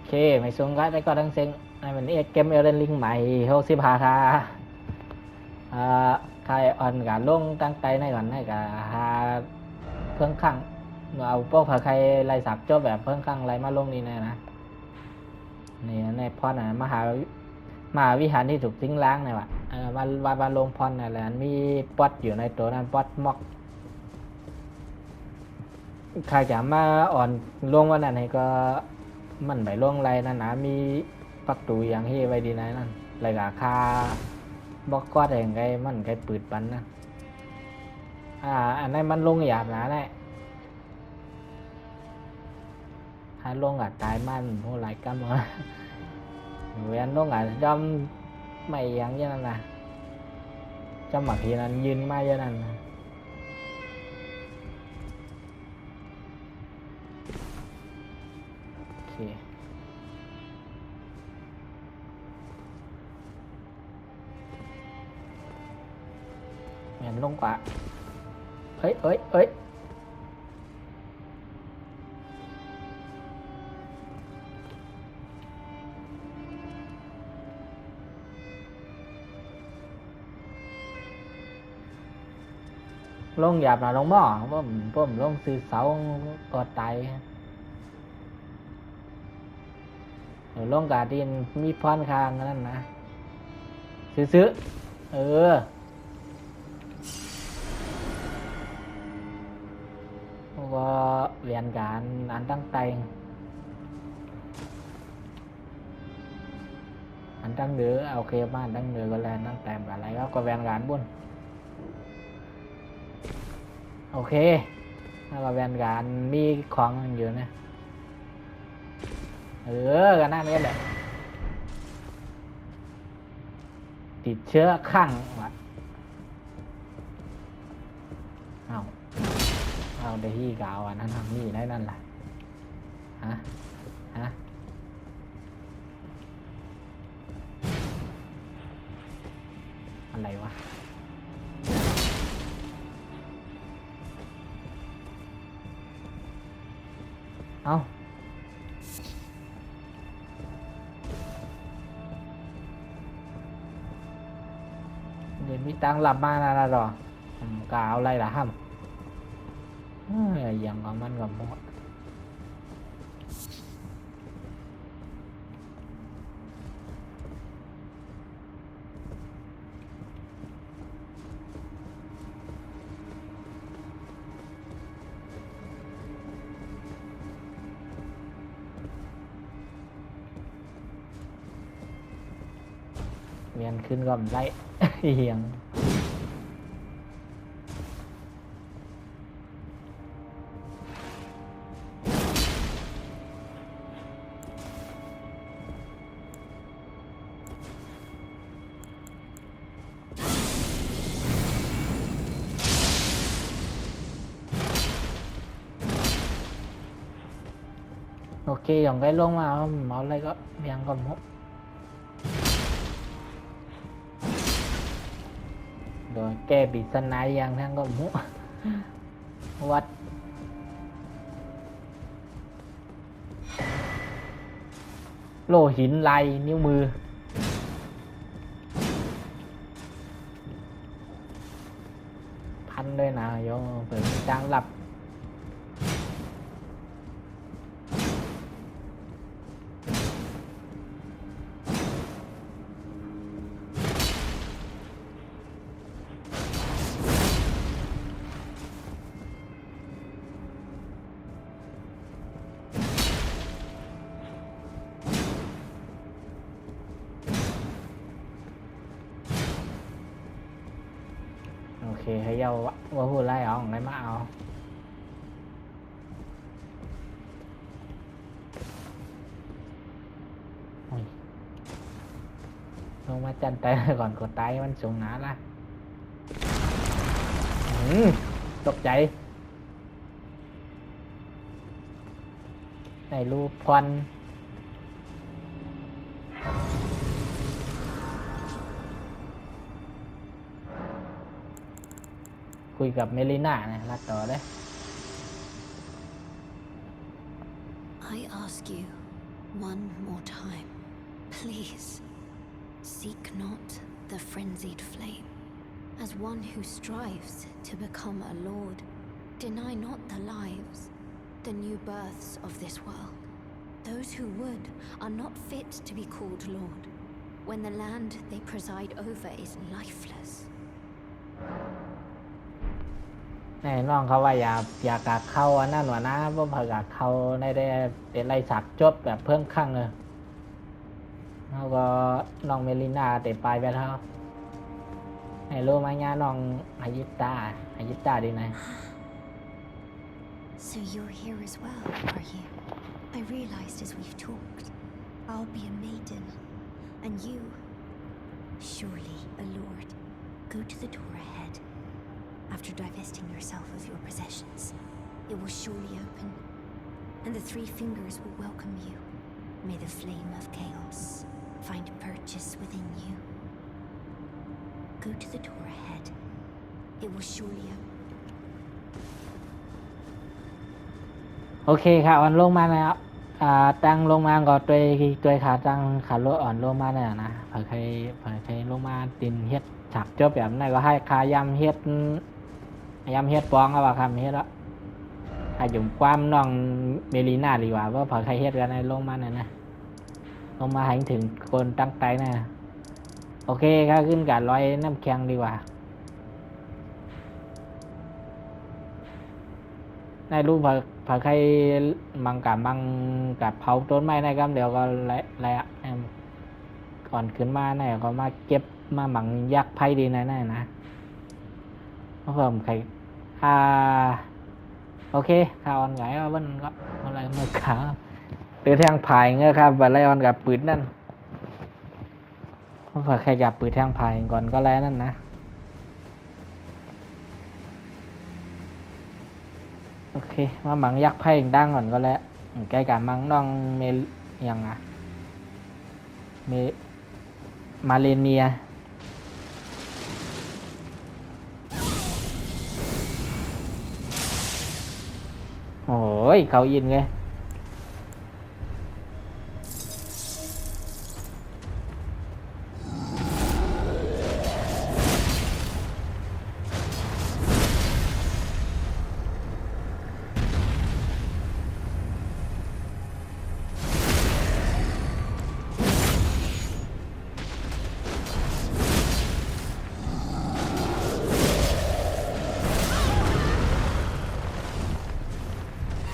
เคไม่xuống gái đấy có đang xem này mìnhเกมเอลเดนลิงใหม่65ค่ะอ่าใครอ่อนกับลงตั้งใจในก่อนให้กับหาเพิ่งข้างเอาพวกเผื่อใครไล่สับจบแบบเพิ่งข้างไรมาลงนี่นะนี่ในพอน่ะมหาวิหารที่ถูกทิ้งล้างเนี่ยวะมาลงพรนี่แหละมีป๊อตอยู่ในตัวนั้นป๊อตม็อกใครจะมาอ่อนลงวันนั้นให้ก็มันไปลงไรนั่นนะมีประตูอย่างที่ไว้ดีนะนั่นเลยกับค่าบล็อกก็ได้ไงมันไงปืดปันนะอันนั้นมันลงหยาบนะเนี่ยถ้าลงกับตายมันพวกไรกันวะเวียนลงกับจอมไม่ยังอย่างนั้นนะจอมหมักทีนั้นยืนมาอย่างนั้นนะโอเคเวียนลงกว่าเอ้ยลงหยาบนะลงหม้อผมลงซื้อเสากอดไตเดี๋ยวลงกาดินมีพรคางนั่นนะซื้อก็เรียนการอันตั้งใจอันตั้งเดือโอเคมาอันตั้งเดือก็แลนตั้งแต่อะไรก็เรียนการบุญโอเคแล้วก็เรียนการมีของอยู่นะกันนั่นก็แหละติดเชื้อข้างวะเอาได้ที่กาวอันนั้นทำนี่ได้นั่นแหละฮะอะไรวะเอาเดี๋ยวมีตังหลับมาแล้วหรอกาวอะไรล่ะฮัมอย่างของมันกับหมดเวียนขึ้นก็ไม่ได้เหียงโอเคอย่างcáiลงมาเอาอะไรก็ยังก็หมดโดยแก้ปริศนาอย่างทั้งก็หมดวัดโลหินลายนิ้วมือพันด้วยนะโยมเปิดจางหลับโอเคให้เยาว่าพูดไรเอาของไรมาเอาลงมาจันใจก่อนกดตายมันสูงหนาละตกใจได้รูปควันคุยกับเมลิน่านะรัดต่อได้ I ask you one Please, seek not the frenzied flame. As one who strives to become a lord, deny not the lives, the new births of this world. Those who would are not fit to be called lord, when the land they preside over is lifeless. ในน้องเขาว่าอยากกักเข้าอันนั้นวะนะเพราะผักกักเข้าได้เป็นไรสักจบแบบเพิ่งครั้งเลยแล้วก็น้องเมลิน่าเตะปลายไปแล้วให้รู้ไหมเนี่ยน้องอายิตาดีไหน So you're here as well, are you? I realized as we've talked, I'll be a maiden, and you, surely a lord. Go to the door ahead. After divesting yourself of your possessions, it will surely open, and the three fingers will welcome you. May the flame of chaos find purchase within you. Go to the door ahead. It will surely open. โอเคค่ะอ่อนลงมาแล้วตั้งลงมาก็ตัวขาตั้งขาลดอ่อนลงมาแล้วนะเผื่อใครลงมาตินเฮ็ดฉักจบแบบนั้นก็ให้ขายำเฮ็ดปองเอาว่าคำเฮ็ดละให้ยุ่มความน้องเมลีน่าดีกว่าเพราะเผื่อใครเฮ็ดกันในลงมาเนี่ยนะลงมาให้ถึงคนตั้งใจนะโอเคก็ขึ้นกับร้อยน้ำแข็งดีกว่าในรูปเผื่อใครมังกับเผาต้นไม้ในครับเดี๋ยวก็ไรก่อนขึ้นมาเนี่ยก็มาเก็บมาหมังยักษ์ไพ่ดีนะเพราะผมใครโอเคข่าวอันไหนว่าวันก็อะไรเมื่อขาหรือทางพายเงี้ยครับวันไรออนกับปืนนั่นเพราะเผื่อใครจับปืนทางพายก่อนก็แล้วนั่นนะโอเคมาหมังยักษ์ไพ่ดังก่อนก็แล้วใกล้กับมังน้องเมยังมาเลเนียโอ้ยเขายินไง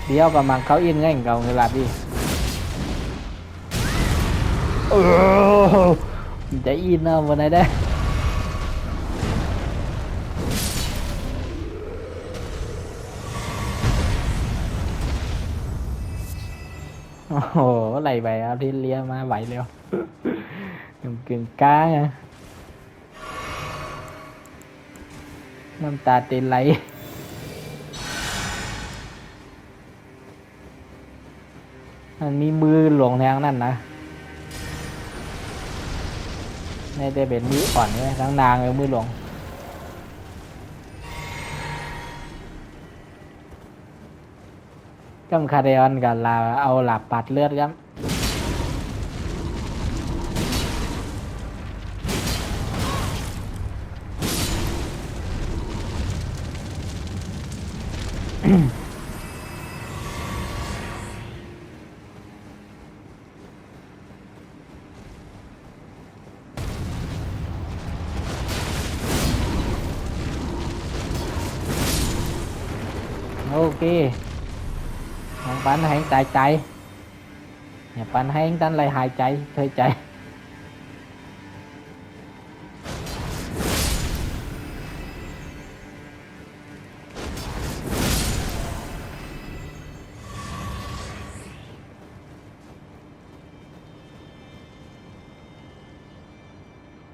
เดี๋ยวกับมังเขาอินไงเก่าเวลาดีจะอินเอาวันไหนได้โอ้โหไหลไปเอาที่เลี้ยมาไหวเร็วกึ่งก้าไงน้ำตาตีไหลมันมีมือหลวงแทงนั่นนะนี่จะเป็นมืออ่อนใช่ไหมทั้งนางกับมือหลวงกำคาเดออนกับลาเอาหลับปัดเลือดครับโอเคของปันให้ตายใจอย่าปันให้ตั้นเลยหายใจเคยใจ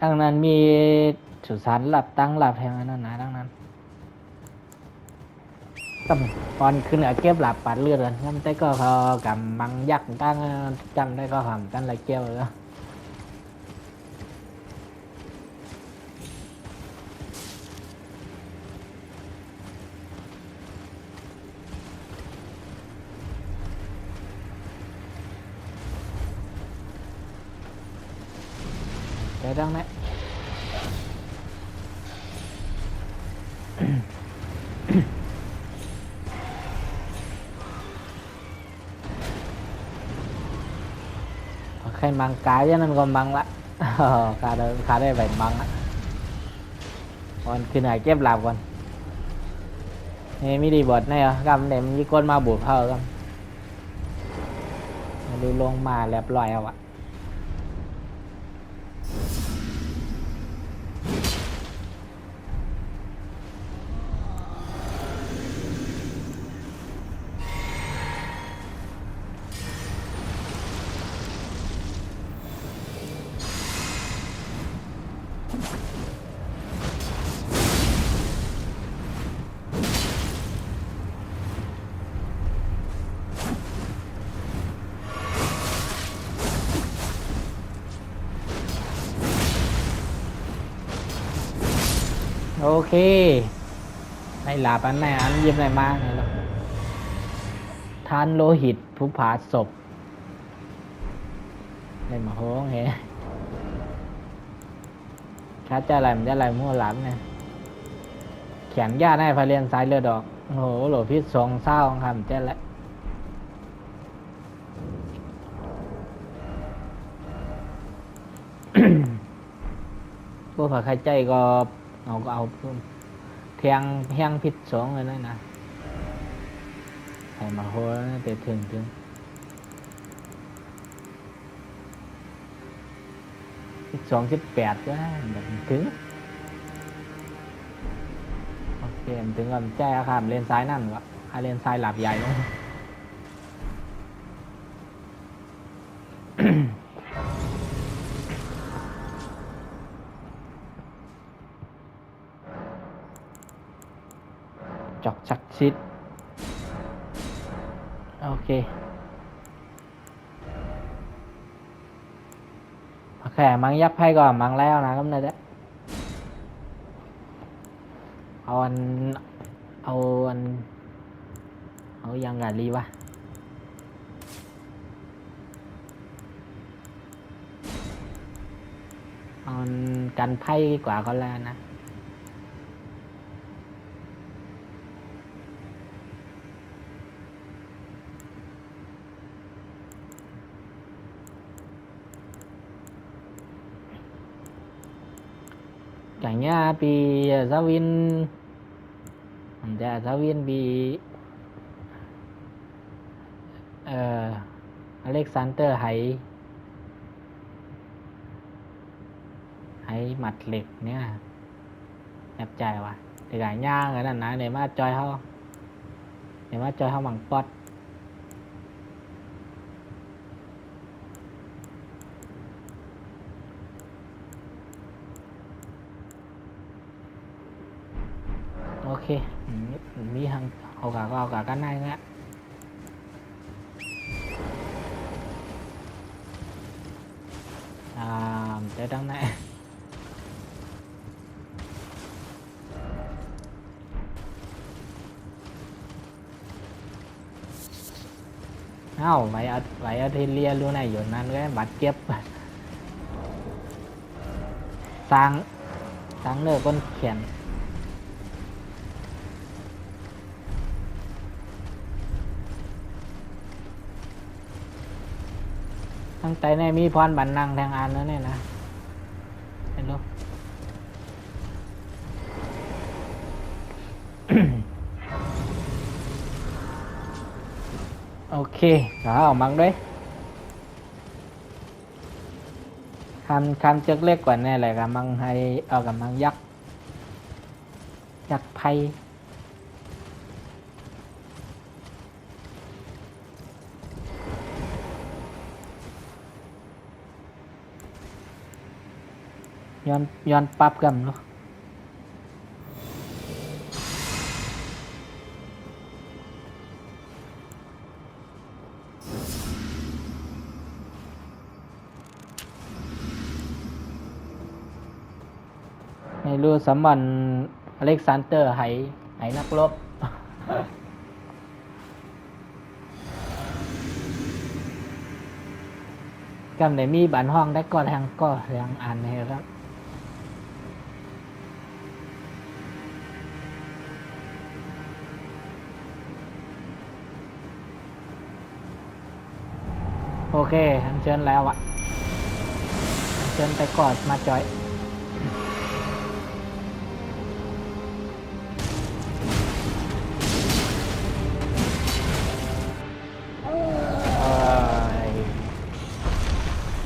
ดังนั้นมีสุสานหลับตั้งหลับแทงนั้นนะดังนั้นก็ตอนขึ้นเก็บหลับปัดเลือดเลยงั้นแต่ก็เขากำมังยักษ์ตั้งจำได้ก็ทำตั้งไรเกี่ยวเลย cái răng đấy. Khay mang cái chứ nên còn mang lại. Khá đây phải mang lại. Còn khi này chép làm còn. Nghe mới đi bột này à, găm để như con ma bụt hờ găm. Đi luôn mà lẹp loài không ạ. Ok, đây là anh này anh diêm này mang này là than lô hítผู้ผาศพđây mà hố nghe khá cha làm mua lắm nè khẻn da này phải liền sai lừa đọc hố lỗ phít xuống sao không hàm chết lạiพวกผักไข่ใจก็เอาแทงแห้งพิษสองเลยนะใส่มาโหเตะถึง12-18ก็แบบถึงโอเคถึงกับแจ้ครับเลนซ้ายนั่นวะเลนซ้ายหลับใหญ่ลงจอกชักชิดโอเคแค่มังยับให้ก่อนมังแล้วนะครับเนี่ยเอายังไงดีวะเอากันไพ่กว่าก็แล้วนะCả nhà bị giáo viên bị Alexander hãy mặt liệt nha đẹp traiว่ะ thì cả nhà ngườiนั้นนะđể mà chơiเขาbằng pot okมีhàngเอาcả cái này nữa tới đằng này không vậy ở Thelia luôn này rồi nên cái bạch kiếp sang nữa con khèn thằng tay nàyมีพรบันนังทางอันแล้วเนี่ยนะเห็นไหม ok đó mang đấy khăn chất leg กว่าแน่เลยกับมังให้เอากับมังยักษ์ไพ่ย้อนปรับกันเนาะให้รู้สมบัติอเล็กซานเดอร์ไหนักรบ กำในมีบันห้องได้ก็แทงก็ยังอ่านให้ครับโอเคอันเชิญแล้วอะอันเชิญไปกอดมาจอย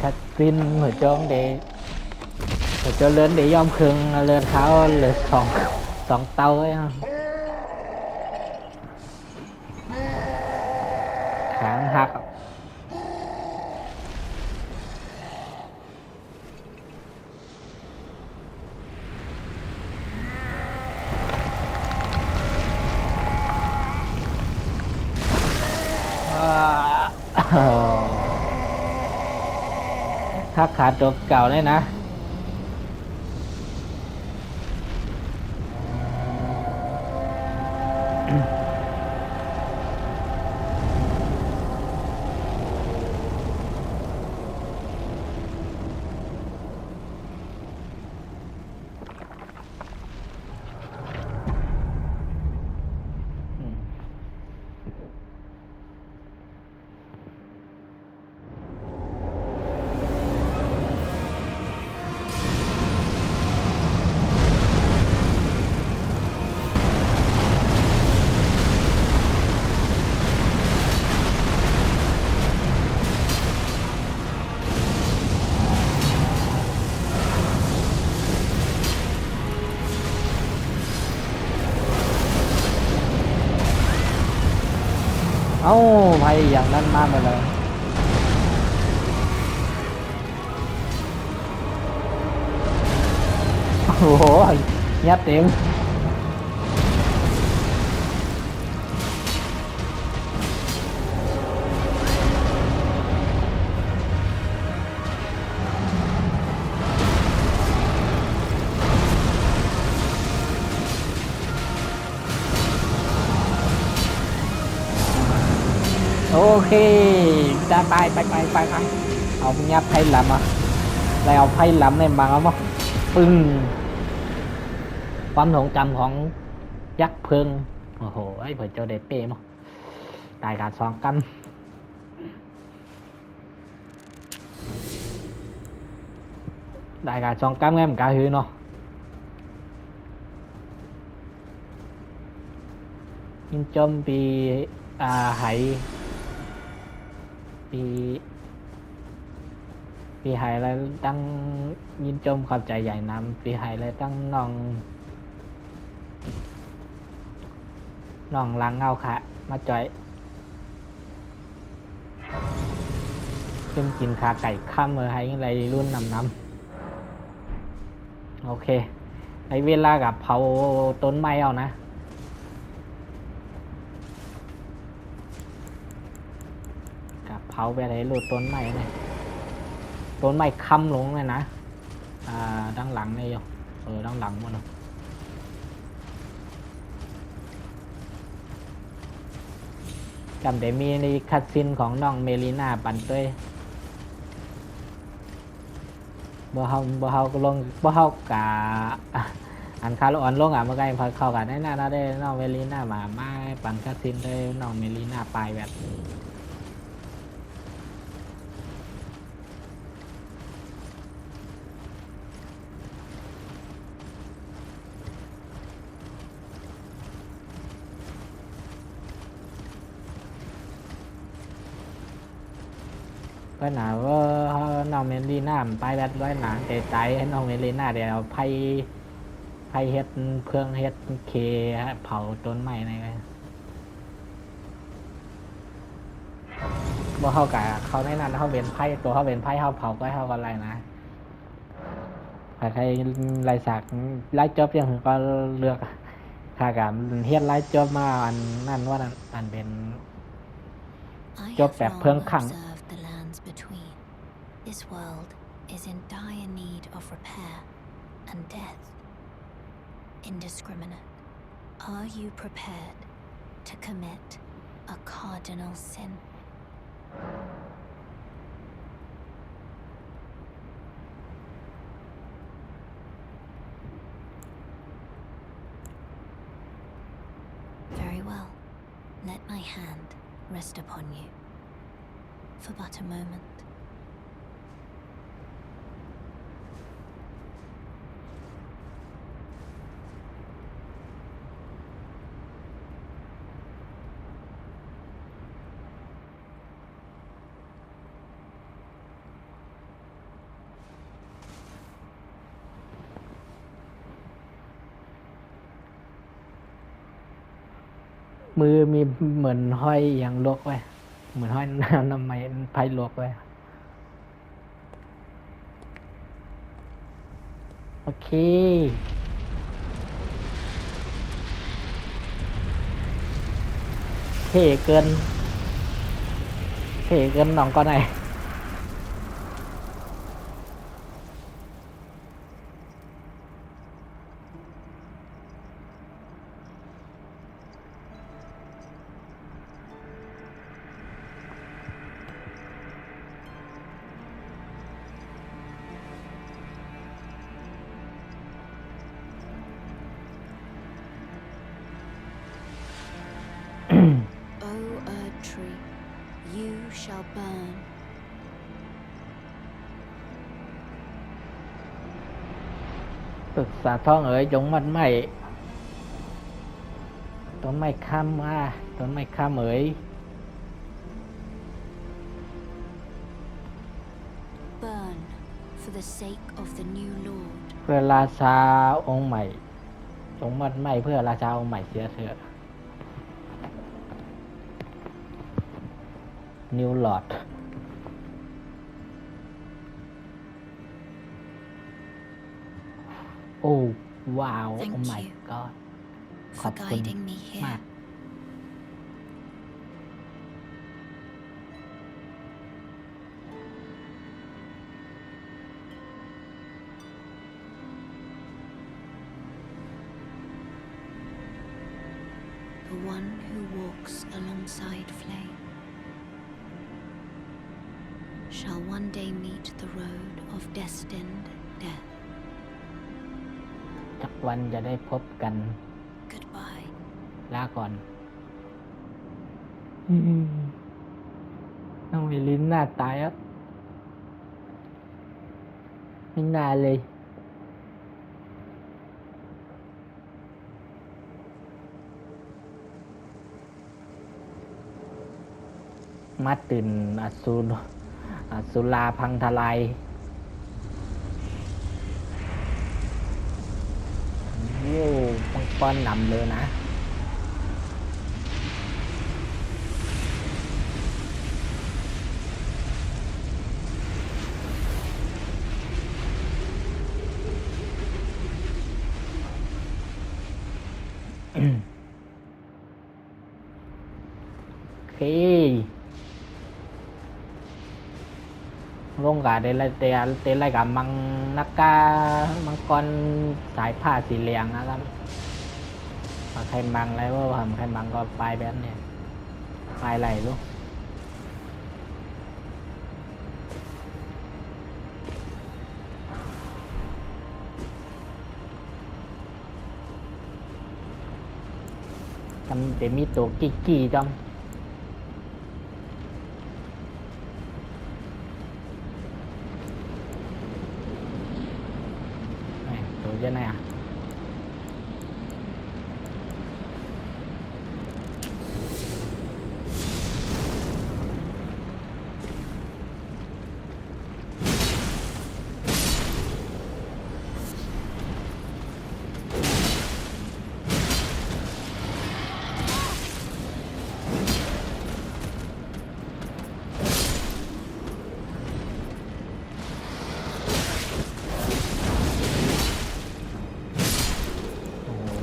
คัดซินหัวจงเดหัวจงเลื่อนเดยอมครึ่งเลื่อนเท้าเหลือสองเตาไอ้ขางหักถ้าขาดตัวเก่าเลยนะเอ้าไปอย่างนั้นมาหมดเลยโอ้โหยัดเต็มโอเคจะไปเอายัดไพ่ลำอ่ะแล้วเอาไพ่ลำในบางเอามาปึ้งความทรงจำของยักษ์เพิงโอ้โหไอ้เผื่อเจ้าเด็ดเป้มั้งตายการ2 กันได้การ2 กันไงมันกาหือเนาะยินจมปีไหปีไหแล้วตั้งยินจมขอบใจใหญ่นำปีไหแล้วตั้งน้องลังเงาค่ะมาจ่อยซึ่งกินขาไก่ข้ามมือให้อะไรรุ่นนำโอเคในเวลากับเผาต้นไม้เอานะกับเผาไปอะไรรูดต้นไม้เนี่ยต้นไม้ค้ำลงเลยนะด้านหลังนี่อยู่ด้านหลังมันจำได้มีในคัดซินของน้องเมลีน่าปั่นด้วยบ่เฮาก็ลงบ่เฮากะอันคาร์ลออนลงเมื่อไงพอเข้ากันได้หน้าได้น้องเมลีน่ามาปั่นคัดซินด้วยน้องเมลีน่าปลายแบบก็หนาว่าน้องเมลีน่าไปแบบร้อยหนาใจให้น้องเมลีน่าเดี๋ยวไพ่เฮ็ดเครื่องเฮ็ดเคเผาต้นไม้ในไงบ่เข้ากับเขาในนั้นเขาเป็นไพ่ตัวเขาเป็นไพ่เขาเผาก็เขาก็อะไรนะใครไล่สักไล่จบยังก็เลือกถ้ากับเฮ็ดไล่จบมาอันนั่นว่าอันเป็นจบแบบเพิ่งขัง This world is in dire need of repair and death. Indiscriminate. Are you prepared to commit a cardinal sin? Let my hand rest upon you for but a moment.มือมีเหมือนห้อยอย่างลวกไว้เหมือนห้อยน้ำไม้ไผ่ลวกไว้โอเคเท่เกินน้องก็ได้O Erd tree, you shall burn. ปรึกษาท้องเอ๋ยจงมันไม่ต้นไม้ข้ามมาต้นไม้ข้ามเอ๋ย Burn for the sake of the new Lord. เพื่อราชาองค์ใหม่จงมันไม่เพื่อราชาองค์ใหม่เสียเถิด New Lord โอ้ว้าว Thank โอ้ my you god ขอ for บคุณ guiding me มาก here. The one who walks alongside flame shall one day meet the road of destined death. สักวันจะได้พบกัน Goodbye. ลาก่อนน้องเอลินหน้าตายอ่ะไม่น่าเลยมาตื่นอสุราพังทลายโว้ปังป้อนนำเลยนะโอเคลงกาเดลเตไลกับนักกามังกรสายผ้าสีเหลืองนะครับใครมังอะไรว่าทำใครมังก็ปลายแบบเนี่ยปลายไหลลูกทำแต่มีตัวกี้จังตัวเยอะไหนอ่ะ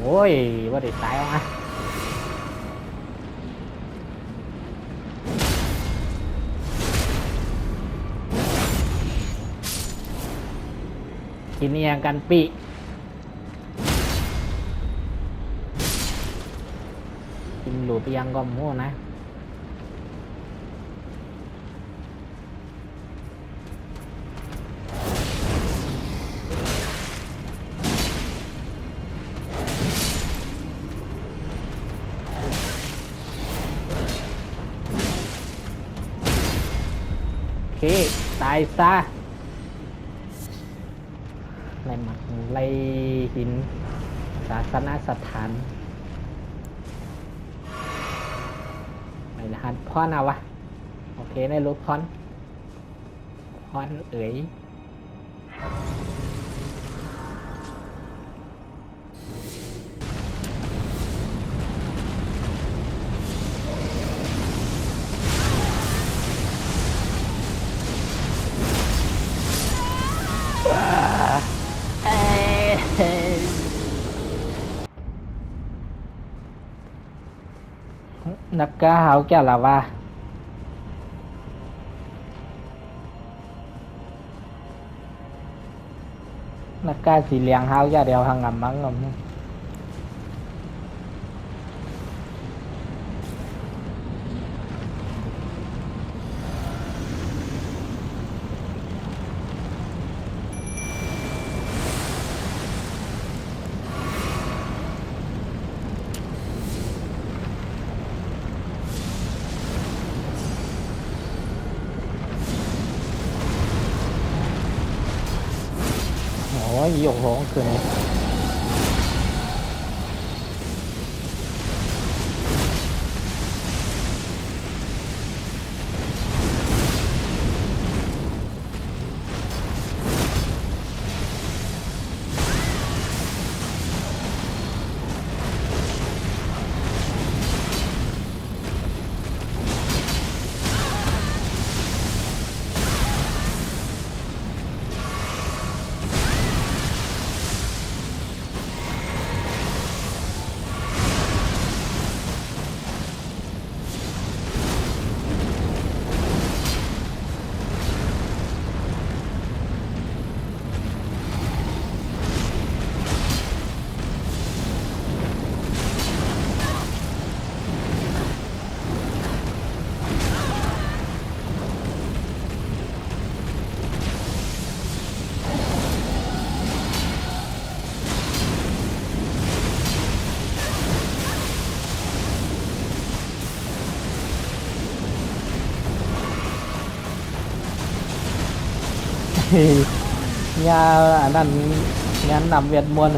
โอ้ยว่าได้ตายออกมากินเอียงกันปีกินหลูไปยังก็มั่วนะ เคตายซะไรหมักไรหินศาสนสถานไม่รหัสพอนเอาวะโอเคได้รู้พรเอ๋ยเอ้ยนักกาหาวแก่ละวะนักกาสีเหลืองหาวแก่เดียวหางงำมั้งงำโอ้ยหยกโหงคืนนี้ยาอันนั้นงานนำเวียดมวล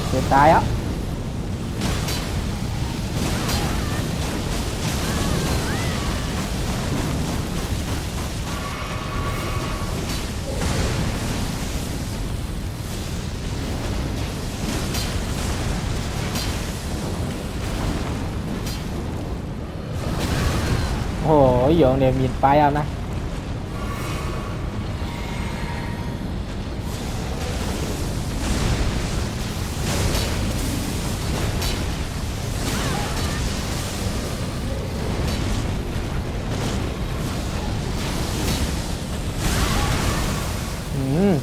เสียตายอ่ะโอ้ยโยงเดี๋ยวมีดไปเอานะอืม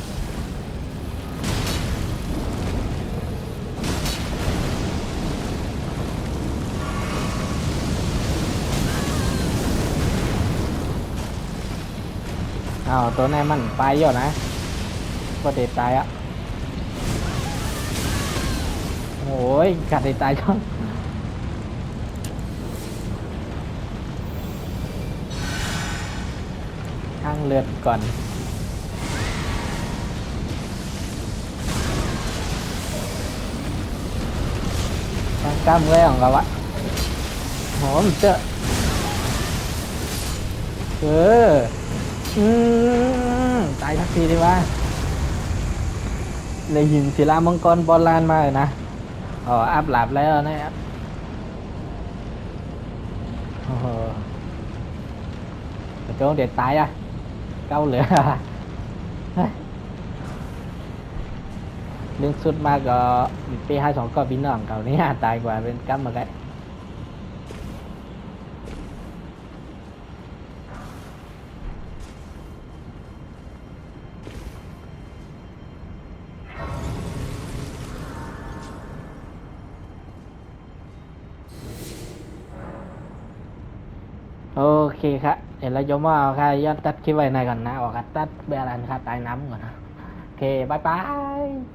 อ้าวตัวนี้มันไปอยู่นะก็เด็ดตายอ่ะโอ้ยกัดเด็ดตายช่องข้างเลือดก่อนตั้งกล้ามเนื้อของเราอะโหมันเจอเอออืตายทักทีดีว่าเลยหินศิลามังกรโบราณมาเลยนะอ๋ออัพหลับแล้วนะครับโอ้โหแต่โจ้เด็ดตายอ่ะเก้าเหลือเรื่องสุดมากก็ปี52ก็บินน่องเก่านี้ตายกว่าเป็นกัมมาไกโอเค เคครับเดี๋ยวเราจะมาเอาค่ะย้อนตัดคลิปไว้ในก่อนนะออกตัดเบลลันค่ะใต้น้ำก่อนนะโอเคบายบาย